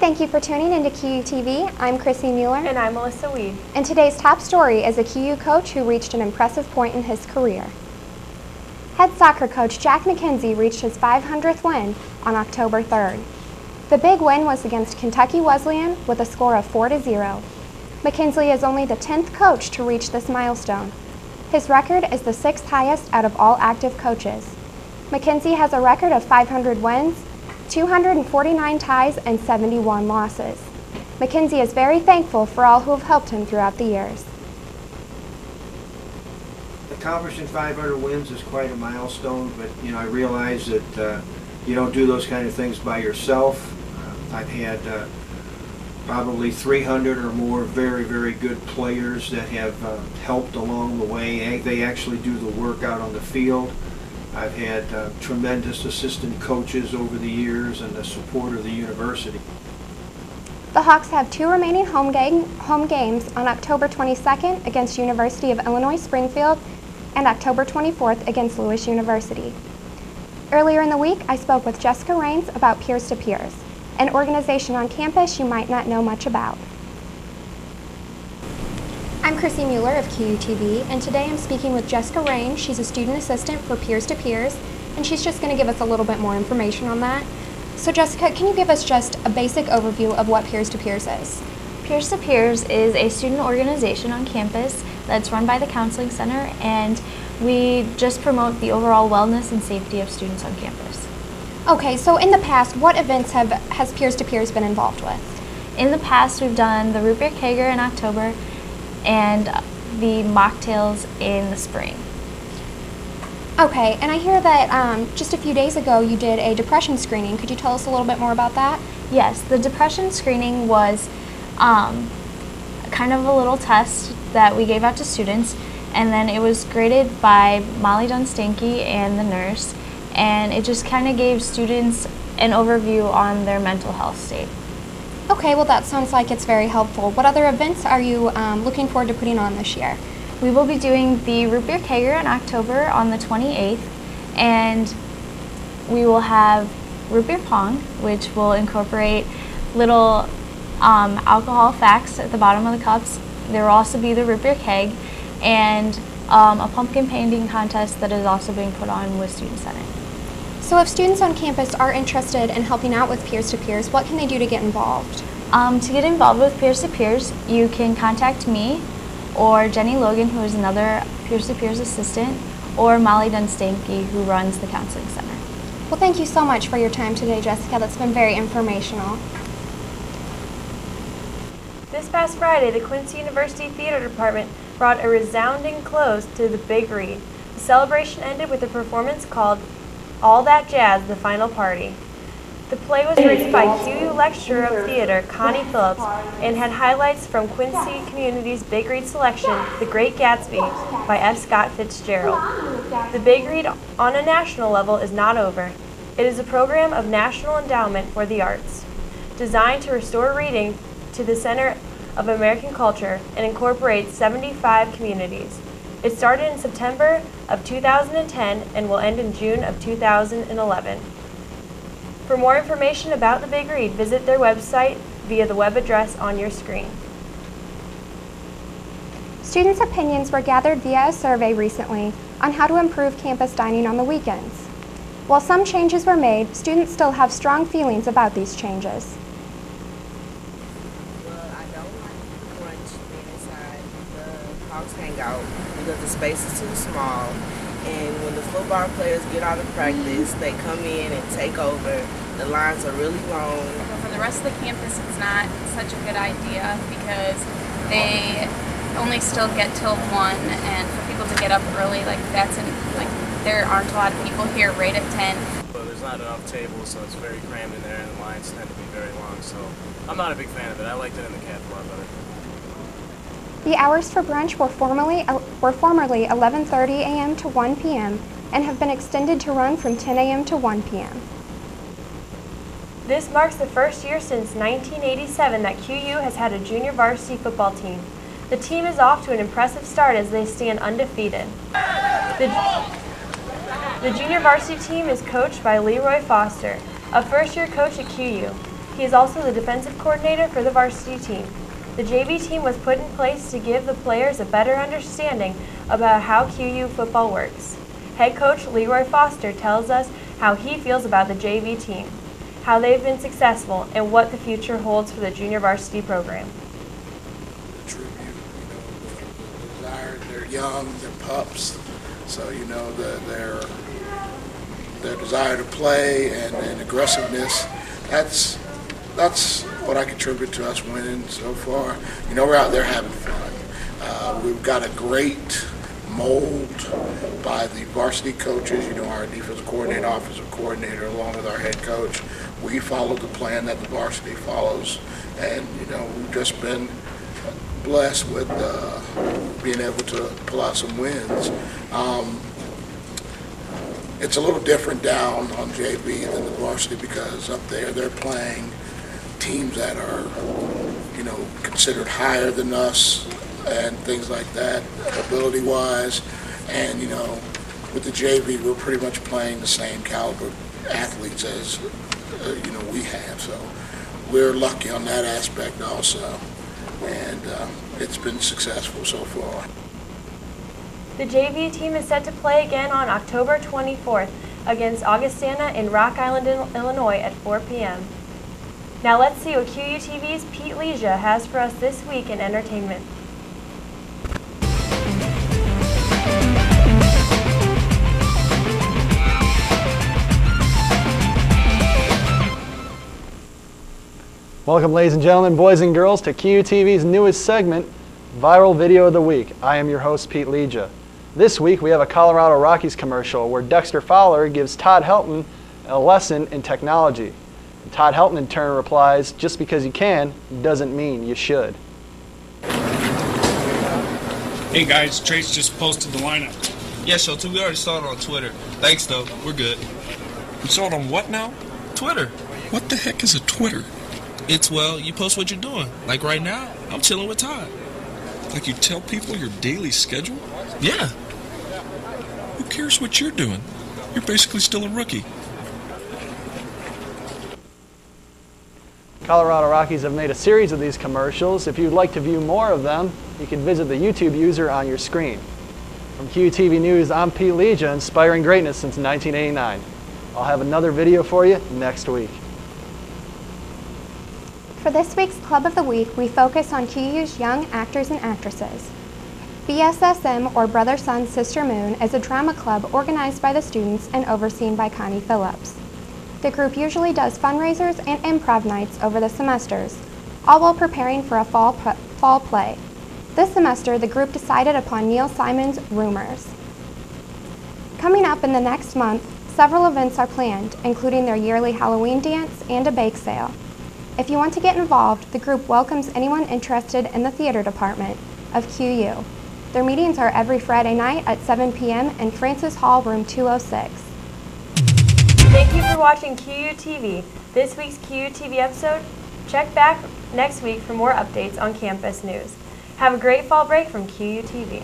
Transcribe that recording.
Thank you for tuning into QUTV. I'm Chrissy Mueller. And I'm Melissa Weed. And today's top story is a QU coach who reached an impressive point in his career. Head soccer coach Jack MacKenzie reached his 500th win on October 3rd. The big win was against Kentucky Wesleyan with a score of 4-0. MacKenzie is only the 10th coach to reach this milestone. His record is the 6th highest out of all active coaches. MacKenzie has a record of 500 wins, 249 ties, and 71 losses. MacKenzie is very thankful for all who have helped him throughout the years. Accomplishing 500 wins is quite a milestone, but I realize that you don't do those kind of things by yourself. I've had probably 300 or more very, very good players that have helped along the way. They actually do the work out on the field. I've had tremendous assistant coaches over the years and the support of the university. The Hawks have two remaining home games on October 22nd against University of Illinois Springfield and October 24th against Lewis University. Earlier in the week, I spoke with Jessica Raines about Peers to Peers, an organization on campus you might not know much about. I'm Chrissy Mueller of QUTV, and today I'm speaking with Jessica Raines. She's a student assistant for Peers to Peers, and she's just going to give us a little bit more information on that. So Jessica, can you give us just a basic overview of what Peers to Peers is? Peers to Peers is a student organization on campus that's run by the Counseling Center, and we just promote the overall wellness and safety of students on campus. Okay, so in the past, what events has Peers to Peers been involved with? In the past, we've done the root beer kegger in October and the mocktails in the spring. Okay, and I hear that just a few days ago you did a depression screening. Could you tell us a little bit more about that? Yes, the depression screening was kind of a little test that we gave out to students, and then it was graded by Molly Dunstanky and the nurse, and it just kind of gave students an overview on their mental health state. Okay, well that sounds like it's very helpful. What other events are you looking forward to putting on this year? We will be doing the root beer kegger in October on the 28th, and we will have root beer pong, which will incorporate little alcohol facts at the bottom of the cups. There will also be the root beer keg and a pumpkin painting contest that is also being put on with students in it. So if students on campus are interested in helping out with Peers to Peers, what can they do to get involved? To get involved with Peers to Peers, you can contact me or Jenny Logan, who is another Peers to Peers assistant, or Molly Dunstanky, who runs the Counseling Center. Well, thank you so much for your time today, Jessica. That's been very informational. This past Friday, the Quincy University Theater Department brought a resounding close to The Big Read. The celebration ended with a performance called All That Jazz, The Final Party. The play was written by QU lecturer of theater Connie Phillips and had highlights from Quincy Community's Big Read selection, The Great Gatsby by F. Scott Fitzgerald. The Big Read on a national level is not over. It is a program of National Endowment for the Arts, designed to restore reading to the center of American culture and incorporates 75 communities. It started in September of 2010 and will end in June of 2011. For more information about the Big Read, visit their website via the web address on your screen. Students' opinions were gathered via a survey recently on how to improve campus dining on the weekends. While some changes were made, students still have strong feelings about these changes. Well, I don't like brunch being inside the Hawks hangout because the space is too small. And when the football players get out of practice, they come in and take over. The lines are really long. But for the rest of the campus, it's not such a good idea because they only still get till 1, and for people to get up early, there aren't a lot of people here right at 10. But there's not enough tables, so it's very crammed in there, and the lines tend to be very long. So I'm not a big fan of it. I liked it in the caf a lot better. The hours for brunch were formerly 11:30 a.m. to 1 p.m. and have been extended to run from 10 a.m. to 1 p.m. This marks the first year since 1987 that QU has had a junior varsity football team. The team is off to an impressive start as they stand undefeated. The junior varsity team is coached by Leroy Foster, a first-year coach at QU. He is also the defensive coordinator for the varsity team. The JV team was put in place to give the players a better understanding about how QU football works. Head coach Leroy Foster tells us how he feels about the JV team, how they've been successful, and what the future holds for the junior varsity program. The tribute, the desire, they're young, they're pups, so their desire to play and aggressiveness, that's what I contribute to us winning so far. We're out there having fun. We've got a great mold by the varsity coaches, our defensive coordinator, offensive coordinator, along with our head coach. We follow the plan that the varsity follows, and we've just been blessed with being able to pull out some wins. It's a little different down on JV than the varsity because up there they're playing teams that are, considered higher than us and things like that, ability-wise. And, with the JV, we're pretty much playing the same caliber athletes as, we have. So we're lucky on that aspect also. And it's been successful so far. The JV team is set to play again on October 24th against Augustana in Rock Island, Illinois at 4 p.m. Now let's see what QUTV's Pete Leja has for us this week in entertainment. Welcome, ladies and gentlemen, boys and girls, to QUTV's newest segment, Viral Video of the Week. I am your host, Pete Leja. This week we have a Colorado Rockies commercial where Dexter Fowler gives Todd Helton a lesson in technology. And Todd Helton in turn replies, "Just because you can doesn't mean you should." Hey guys, Trace just posted the lineup. Yeah, Shelton, we already saw it on Twitter. Thanks though, we're good. You saw it on what now? Twitter. What the heck is a Twitter? It's, you post what you're doing. Like right now, I'm chilling with Todd. Like you tell people your daily schedule? Yeah. Who cares what you're doing? You're basically still a rookie. Colorado Rockies have made a series of these commercials. If you'd like to view more of them, you can visit the YouTube user on your screen. From QTV News, I'm Pete Leja, inspiring greatness since 1989. I'll have another video for you next week. For this week's Club of the Week, we focus on QU's young actors and actresses. BSSM, or Brother Sun Sister Moon, is a drama club organized by the students and overseen by Connie Phillips. The group usually does fundraisers and improv nights over the semesters, all while preparing for a fall play. This semester, the group decided upon Neil Simon's Rumors. Coming up in the next month, several events are planned, including their yearly Halloween dance and a bake sale. If you want to get involved, the group welcomes anyone interested in the theater department of QU. Their meetings are every Friday night at 7 p.m. in Francis Hall, room 206. Thank you for watching QUTV. This week's QUTV episode. Check back next week for more updates on campus news. Have a great fall break from QUTV.